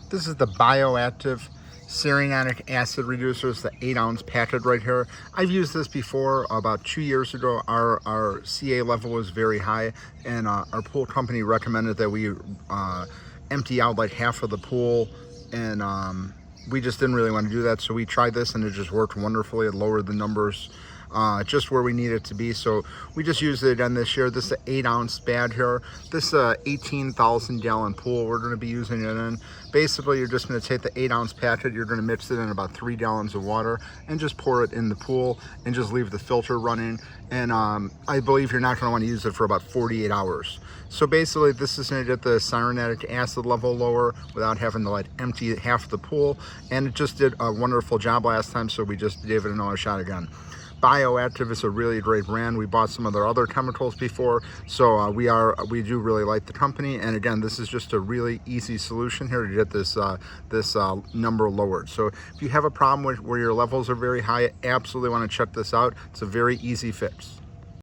This is the bioactive Cyanuric acid reducer. It's the 8-ounce packet right here. I've used this before. About 2 years ago, our CA level was very high, and our pool company recommended that we empty out like half of the pool, and we just didn't really want to do that, so we tried this and it just worked wonderfully. It lowered the numbers just where we need it to be, so we just used it again this year. This is an 8-ounce pad here. This is a 18,000 gallon pool we're going to be using it in. Basically, you're just going to take the 8-ounce packet, you're going to mix it in about 3 gallons of water and just pour it in the pool and just leave the filter running. And I believe you're not going to want to use it for about 48 hours. So basically, this is going to get the cyanuric acid level lower without having to empty half the pool, and it just did a wonderful job last time, so we just gave it another shot again. Bioactive is a really great brand. We bought some of their other chemicals before, so we do really like the company. And again, this is just a really easy solution here to get this number lowered. So if you have a problem where your levels are very high, absolutely want to check this out. It's a very easy fix.